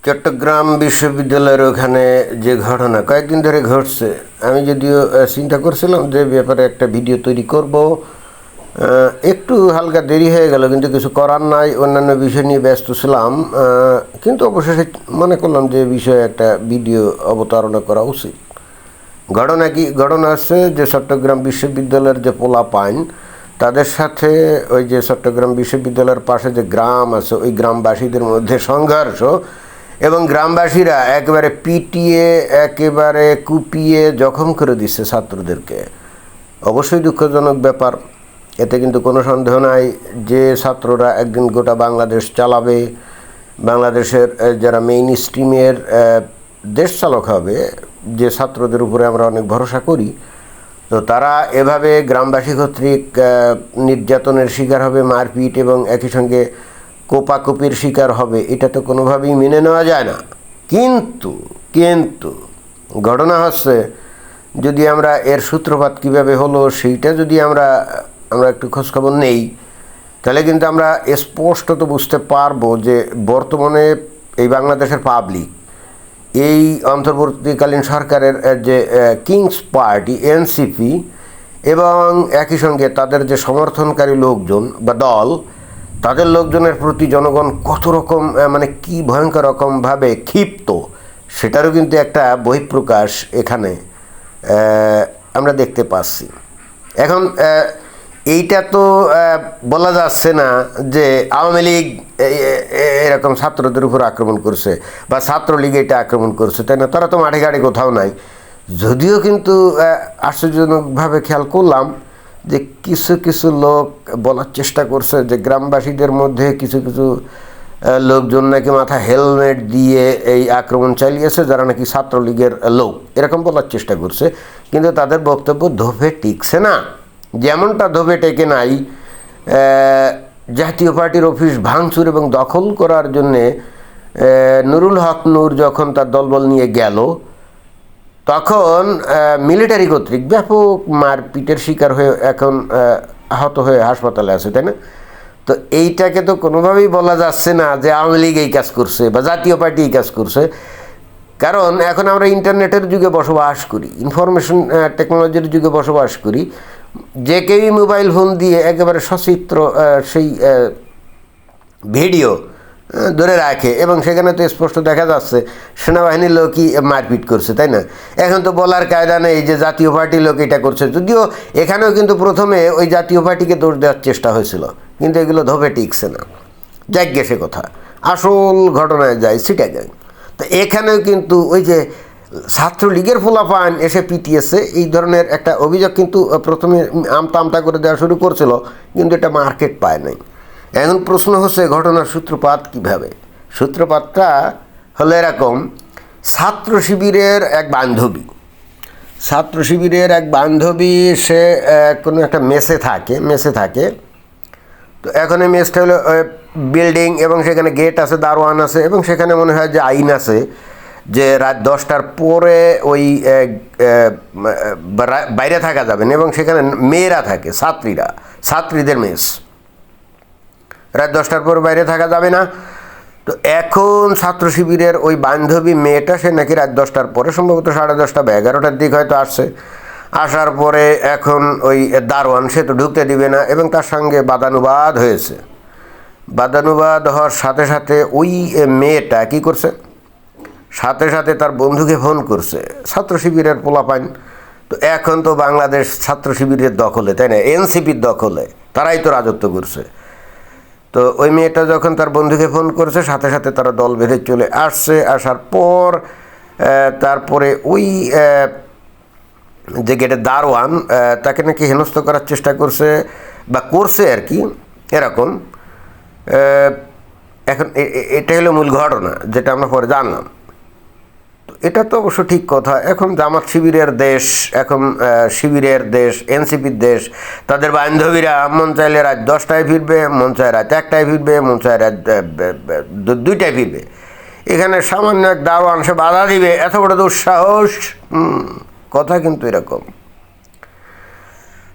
চট্টগ্রাম বিশ্ববিদ্যালয়ের ওখানে যে ঘটনা কয়েকদিন ধরে ঘটছে, আমি যদিও চিন্তা করছিলাম যে ব্যাপারে একটা ভিডিও তৈরি করব। একটু হালকা দেরি হয়ে গেল, কিন্তু কিছু করার নাই, অন্যান্য বিষয় নিয়ে ব্যস্ত ছিলাম। কিন্তু অবশেষে মনে করলাম যে বিষয়ে একটা ভিডিও অবতারণা করা উচিত। ঘটনা আছে যে চট্টগ্রাম বিশ্ববিদ্যালয়ের যে পোলাপাইন, তাদের সাথে ওই যে চট্টগ্রাম বিশ্ববিদ্যালয়ের পাশে যে গ্রাম আছে ওই গ্রামবাসীদের মধ্যে সংঘর্ষ, এবং গ্রামবাসীরা একেবারে পিটিয়ে একেবারে কুপিয়ে জখম করে দিচ্ছে ছাত্রদেরকে। অবশ্যই দুঃখজনক ব্যাপার, এতে কিন্তু কোনো সন্দেহ নাই যে ছাত্ররা একদিন গোটা বাংলাদেশ চালাবে, বাংলাদেশের যারা মেইন স্ট্রিমের দেশ চালক হবে, যে ছাত্রদের উপরে আমরা অনেক ভরসা করি, তো তারা এভাবে গ্রামবাসী কর্তৃক নির্যাতনের শিকার হবে, মারপিট এবং একই সঙ্গে কোপাকুপির শিকার হবে। এটা তো কোনোভাবেই মেনে নেওয়া যায় না। কিন্তু কিন্তু ঘটনা হচ্ছে, যদি আমরা এর সূত্রপাত কীভাবে হলো সেইটা যদি আমরা একটু খোঁজখবর নেই, তাহলে কিন্তু আমরা স্পষ্টত বুঝতে পারবো যে বর্তমানে এই বাংলাদেশের পাবলিক এই অন্তর্বর্তীকালীন সরকারের যে কিংস পার্টি এনসিপি এবং একই সঙ্গে তাদের যে সমর্থনকারী লোকজন বা দল, তাদের লোকজনের প্রতি জনগণ কত রকম মানে কি ভয়ঙ্কর রকমভাবে ক্ষিপ্ত, সেটারও কিন্তু একটা বহিঃপ্রকাশ এখানে আমরা দেখতে পাচ্ছি। এখন এইটা তো বলা যাচ্ছে না যে আওয়ামী লীগ এরকম ছাত্রদের উপর আক্রমণ করছে বা ছাত্রলীগ এটা আক্রমণ করছে, তাই না? তারা তো মাঠে ঘাটে কোথাও নাই। যদিও কিন্তু আশ্চর্যজনকভাবে খেয়াল করলাম যে কিছু কিছু লোক বলার চেষ্টা করছে যে গ্রামবাসীদের মধ্যে কিছু কিছু লোকজন নাকি মাথা হেলমেট দিয়ে এই আক্রমণ চালিয়েছে, যারা নাকি ছাত্রলীগের লোক, এরকম বলার চেষ্টা করছে। কিন্তু তাদের বক্তব্য ধোপে টিকছে না। যেমনটা ধোপে টেকে নাই জাতীয় পার্টির অফিস ভাঙচুর এবং দখল করার জন্যে নুরুল হক নূর যখন তার দলবল নিয়ে গেল, তখন মিলিটারি কর্তৃক ব্যাপক মারপিটের শিকার হয়ে এখন আহত হয়ে হাসপাতালে আছে, তাই না? তো এইটাকে তো কোনোভাবেই বলা যাচ্ছে না যে আওয়ামী লীগ এই কাজ করছে বা জাতীয় পার্টি এই কাজ করছে। কারণ এখন আমরা ইন্টারনেটের যুগে বসবাস করি, ইনফরমেশন টেকনোলজির যুগে বসবাস করি। যে কেউই মোবাইল ফোন দিয়ে একেবারে সচিত্র সেই ভিডিও ধরে রাখে, এবং সেখানে তো স্পষ্ট দেখা যাচ্ছে সেনাবাহিনীর লোকই মারপিট করছে, তাই না? এখন তো বলার কায়দা নেই যে জাতীয় পার্টির লোক এটা করছে, যদিও এখানেও কিন্তু প্রথমে ওই জাতীয় পার্টিকে দোষ দেওয়ার চেষ্টা হয়েছিল, কিন্তু এগুলো ধোপে টিকছে না। যাক গে সে কথা, আসল ঘটনায় যায় চিটাগাং। তো এখানেও কিন্তু ওই যে ছাত্রলীগের পোলাপান এসে পিটিয়েছে, এই ধরনের একটা অভিযোগ কিন্তু প্রথমে আমতা আমতা করে দেওয়া শুরু করছিল, কিন্তু এটা মার্কেট পায় নাই। এখন প্রশ্ন হচ্ছে ঘটনার সূত্রপাত কিভাবে? সূত্রপাতটা হলো এরকম, ছাত্র শিবিরের এক বান্ধবী সে কোনো একটা মেসে থাকে। তো এখন এই মেসটা হলো বিল্ডিং, এবং সেখানে গেট আছে, দারোয়ান আছে, এবং সেখানে মনে হয় যে আইন আছে যে রাত 10টার পরে ওই বাইরে থাকা যাবে না, এবং সেখানে মেয়েরা থাকে, ছাত্রীদের মেস, রাত 10টার পর বাইরে থাকা যাবে না। তো এখন ছাত্র শিবিরের ওই বান্ধবী মেয়েটা, সে নাকি রাত 10টার পরে, সম্ভবত 10:30 বা 11টার দিক হয়তো আসছে। আসার পরে এখন ওই দারোয়ান সে তো ঢুকতে দিবে না, এবং তার সঙ্গে বাদানুবাদ হয়েছে। বাদানুবাদ হওয়ার সাথে সাথে ওই মেয়েটা কী করছে, সাথে সাথে তার বন্ধুকে ফোন করছে, ছাত্র শিবিরের পোলাপাইন। তো এখন তো বাংলাদেশ ছাত্র শিবিরের দখলে, তাই না? এনসিপির দখলে, তারাই তো রাজত্ব করছে। তো ওই মেয়েটা যখন তার বন্ধুকে ফোন করছে, সাথে সাথে তারা দল বেঁধে চলে আসছে। আসার পর তারপরে ওই যে গেটের দারোয়ান, তাকে নাকি হেনস্থ করার চেষ্টা করছে বা করছে আর কি, এরকম। এখন এটা হলো মূল ঘটনা, যেটা আমরা পরে জানলাম। তো এটা তো অবশ্য ঠিক কথা। এখন জামাত শিবিরের দেশ, এখন শিবিরের দেশ, এনসিপির দেশ, তাদের বান্ধবীরা মন চাইলে রাত 10টায় ফিরবে, মন চায় রাত 1টায় ফিরবে, মন চায় রাত 2টায় ফিরবে। এখানে সামান্য এক দারোয়ান সে বাধা দিবে, এত বড় দুঃসাহস? কথা কিন্তু এরকম।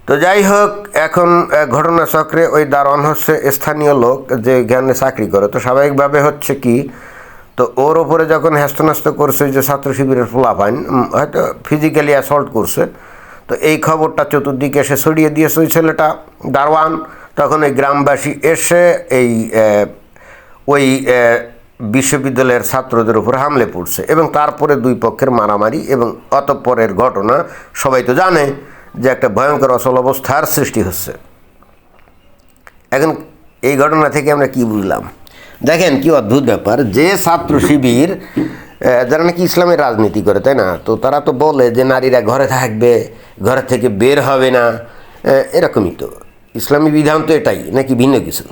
তো যাই হোক, এখন ঘটনাচক্রে ওই দারোয়ান হচ্ছে স্থানীয় লোক যে এখানে চাকরি করে। তো স্বাভাবিকভাবে হচ্ছে কি, তো ওর ওপরে যখন হ্যাস্তন্যাস্ত করছে যে ছাত্র শিবিরের পোলাপাইন হয়তো ফিজিক্যালি অ্যাসল্ট করছে, তো এই খবরটা চতুর্দিকে এসে ছড়িয়ে দিয়েছে ওই ছেলেটা দারোয়ান। তখন ওই গ্রামবাসী এসে ওই বিশ্ববিদ্যালয়ের ছাত্রদের উপর হামলে পড়ছে এবং তারপরে দুই পক্ষের মারামারি এবং অতঃপরের ঘটনা সবাই তো জানে যে একটা ভয়ঙ্কর অচল অবস্থার সৃষ্টি হচ্ছে। এখন এই ঘটনা থেকে আমরা কি বুঝলাম? দেখেন কি অদ্ভুত ব্যাপার, যে ছাত্র শিবির যারা নাকি ইসলামের রাজনীতি করে, তাই না, তো তারা তো বলে যে নারীরা ঘরে থাকবে, ঘর থেকে বের হবে না, এরকমই তো ইসলামী বিধান তো এটাই নাকি ভিন্ন কিছু?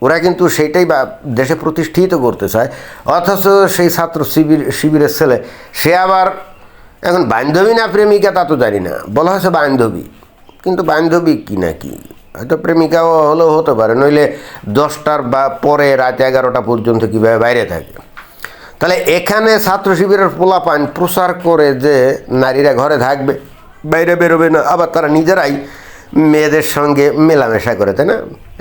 ওরা কিন্তু সেইটাই বা দেশে প্রতিষ্ঠিত করতে চায়, অথচ সেই ছাত্র শিবিরের ছেলে সে আবার এখন বান্ধবী না প্রেমিকা তা তো জানি না, বলা হয়েছে বান্ধবী, কিন্তু বান্ধবী কি না কি, হয়তো প্রেমিকাও হলেও হতে পারে, নইলে 10টার বা পরে রাত 11টা পর্যন্ত কীভাবে বাইরে থাকে। তাহলে এখানে ছাত্র শিবিরের পোলাপান প্রচার করে যে নারীরা ঘরে থাকবে, বাইরে বেরোবে না, আবার তারা নিজেরাই মেয়েদের সঙ্গে মেলামেশা করে, তাই না,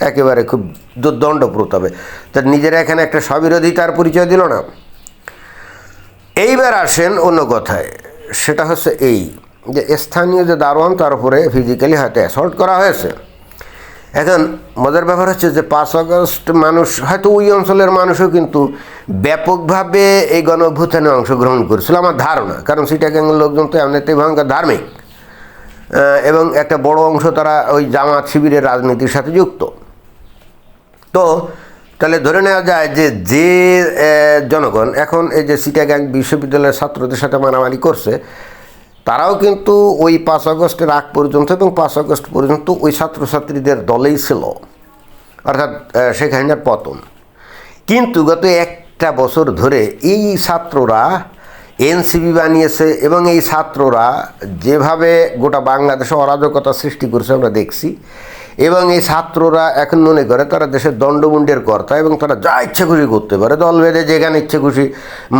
একেবারে খুব দুর্দণ্ডপ্রতাপে, তা নিজেরা এখানে একটা স্ববিরোধিতার পরিচয় দিল না। এইবার আসেন অন্য কথায়, সেটা হচ্ছে এই যে স্থানীয় যে দারোয়ান তার উপরে ফিজিক্যালি হয়তো অ্যাসল্ট করা হয়েছে। এখন মজার ব্যাপার হচ্ছে যে 5 আগস্ট মানুষ হয়তো ওই অঞ্চলের মানুষও কিন্তু ব্যাপকভাবে এই গণ অভ্যুত্থানে অংশগ্রহণ করেছিল আমার ধারণা, কারণ চিটাগাংয়ের লোকজন তো এমনিতেই ভয়ঙ্কর ধার্মিক এবং একটা বড় অংশ তারা ওই জামাত শিবিরের রাজনীতির সাথে যুক্ত। তো তাহলে ধরে নেওয়া যায় যে জনগণ এখন এই যে চিটাগাং বিশ্ববিদ্যালয়ের ছাত্রদের সাথে মারামারি করছে, তারাও কিন্তু ওই 5 আগস্টের আগ পর্যন্ত এবং 5 আগস্ট পর্যন্ত ওই ছাত্রছাত্রীদের দলেই ছিল, অর্থাৎ শেখ হাসিনার পতন। কিন্তু গত একটা বছর ধরে এই ছাত্ররা এনসিপি বানিয়েছে এবং এই ছাত্ররা যেভাবে গোটা বাংলাদেশে অরাজকতা সৃষ্টি করছে আমরা দেখছি, এবং এই ছাত্ররা এখন মনে করে তারা দেশের দণ্ডমুণ্ডের কর্তা এবং তারা যা ইচ্ছে খুশি করতে পারে, দল বেঁধে যেখানে ইচ্ছে খুশি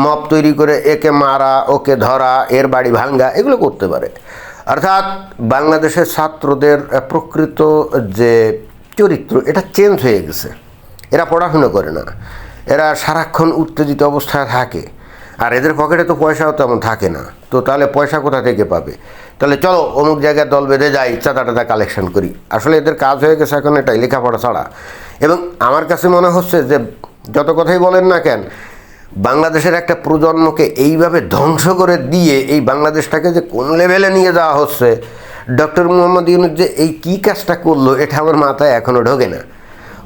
মব তৈরি করে একে মারা, ওকে ধরা, এর বাড়ি ভাঙ্গা, এগুলো করতে পারে। অর্থাৎ বাংলাদেশের ছাত্রদের প্রকৃত যে চরিত্র এটা চেঞ্জ হয়ে গেছে। এরা পড়াশুনো করে না, এরা সারাক্ষণ উত্তেজিত অবস্থায় থাকে, আর এদের পকেটে তো পয়সাও তেমন থাকে না। তো তাহলে পয়সা কোথা থেকে পাবে? তাহলে চলো অমুক জায়গায় দল বেঁধে যাই, চাঁদা টাদা কালেকশন করি। আসলে এদের কাজ হয়ে গেছে এখন এটাই, লেখাপড়া ছাড়া। এবং আমার কাছে মনে হচ্ছে যে যত কথাই বলেন না কেন, বাংলাদেশের একটা প্রজন্মকে এইভাবে ধ্বংস করে দিয়ে এই বাংলাদেশটাকে যে কোন লেভেলে নিয়ে যাওয়া হচ্ছে, ডক্টর মোহাম্মদ ইউনূস যে এই কী কাজটা করলো এটা আমার মাথায় এখনও ঢোকে না।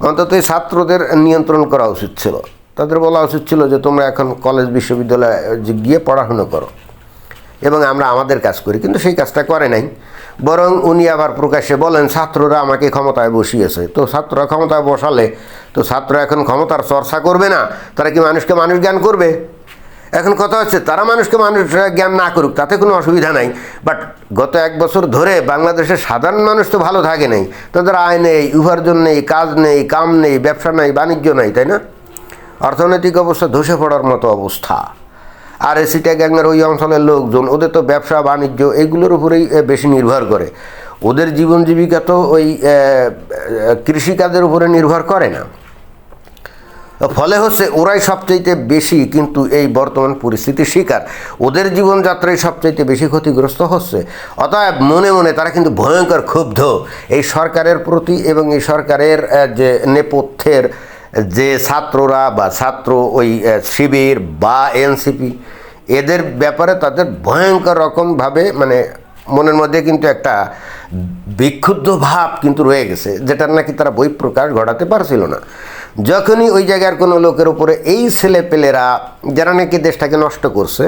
অন্তত এই ছাত্রদের নিয়ন্ত্রণ করা উচিত ছিল, তাদের বলা উচিত ছিল যে তোমরা এখন কলেজ বিশ্ববিদ্যালয়ে গিয়ে পড়াশুনো করো এবং আমরা আমাদের কাজ করি, কিন্তু সেই কাজটা করে নাই। বরং উনি আবার প্রকাশ্যে বলেন ছাত্ররা আমাকে ক্ষমতায় বসিয়েছে। তো ছাত্ররা ক্ষমতায় বসালে তো ছাত্ররা এখন ক্ষমতার চর্চা করবে না, তারা কি মানুষকে মানুষ জ্ঞান করবে? এখন কথা হচ্ছে তারা মানুষকে মানুষ জ্ঞান না করুক, তাতে কোনো অসুবিধা নাই, বাট গত 1 বছর ধরে বাংলাদেশের সাধারণ মানুষ তো ভালো থাকে নাই, তাদের আয় নেই, উপার্জন নেই, কাজ নেই, কাম নেই, ব্যবসা নাই, বাণিজ্য নাই, তাই না? অর্থনৈতিক অবস্থা ধসে পড়ার মতো অবস্থা। আর এই চিটাগাংয়ের ওই অঞ্চলের লোকজন, ওদের তো ব্যবসা বাণিজ্য এইগুলোর উপরেই বেশি নির্ভর করে, ওদের জীবন জীবিকা তো ওই কৃষিকাজের উপরে নির্ভর করে না। ফলে হচ্ছে ওরাই সবচাইতে বেশি কিন্তু এই বর্তমান পরিস্থিতির শিকার, ওদের জীবনযাত্রাই সবচাইতে বেশি ক্ষতিগ্রস্ত হচ্ছে। অতএব মনে মনে তারা কিন্তু ভয়ঙ্কর ক্ষুব্ধ এই সরকারের প্রতি, এবং এই সরকারের যে নেপথ্যের যে ছাত্ররা বা ছাত্র ওই শিবির বা এনসিপি, এদের ব্যাপারে তাদের ভয়ঙ্কর রকমভাবে মানে মনের মধ্যে কিন্তু একটা বিক্ষুব্ধ ভাব কিন্তু রয়ে গেছে, যেটার নাকি তারা বহিঃপ্রকাশ ঘটাতে পারছিল না। যখনই ওই জায়গার কোনো লোকের উপরে এই ছেলেপেলেরা যারা নাকি দেশটাকে নষ্ট করছে,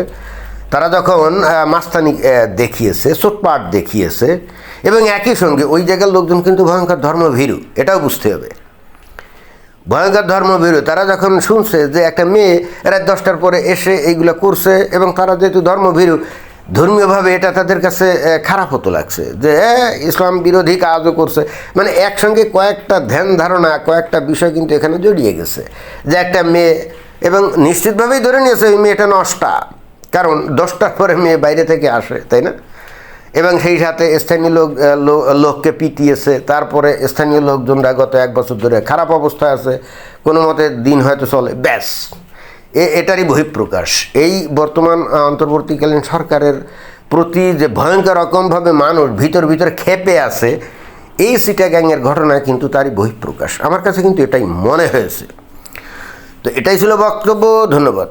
তারা যখন মাস্তানি দেখিয়েছে, চোটপাট দেখিয়েছে, এবং একই সঙ্গে ওই জায়গার লোকজন কিন্তু ভয়ঙ্কর ধর্মভীরু, এটাও বুঝতে হবে, ভয়ঙ্কর ধর্মভীরু। তারা যখন শুনছে যে একটা মেয়ে রাত 10টার পরে এসে এইগুলো করছে, এবং তারা যেহেতু ধর্মভীরু, ধর্মীয়ভাবে এটা তাদের কাছে খারাপ হতো লাগছে যে ইসলাম বিরোধী কাজও করছে। মানে একসঙ্গে কয়েকটা ধ্যান ধারণা, কয়েকটা বিষয় কিন্তু এখানে জড়িয়ে গেছে, যে একটা মেয়ে, এবং নিশ্চিতভাবেই ধরে নিয়েছে ওই মেয়েটা নষ্টা, কারণ 10টার পরে মেয়ে বাইরে থেকে আসে, তাই না? এবং সেই সাথে স্থানীয় লোককে পিটিয়েছে, তারপরে স্থানীয় লোকজনরা গত 1 বছর ধরে খারাপ অবস্থায় আছে, কোনো মতে দিন হয়তো চলে, ব্যাস এটারই বহিঃপ্রকাশ। এই বর্তমান অন্তর্বর্তীকালীন সরকারের প্রতি যে ভয়ঙ্কর রকমভাবে মানুষ ভিতর ক্ষেপে আছে, এই চিটাগাংয়ের ঘটনা কিন্তু তারই বহিঃপ্রকাশ। আমার কাছে কিন্তু এটাই মনে হয়েছে। তো এটাই ছিল বক্তব্য। ধন্যবাদ।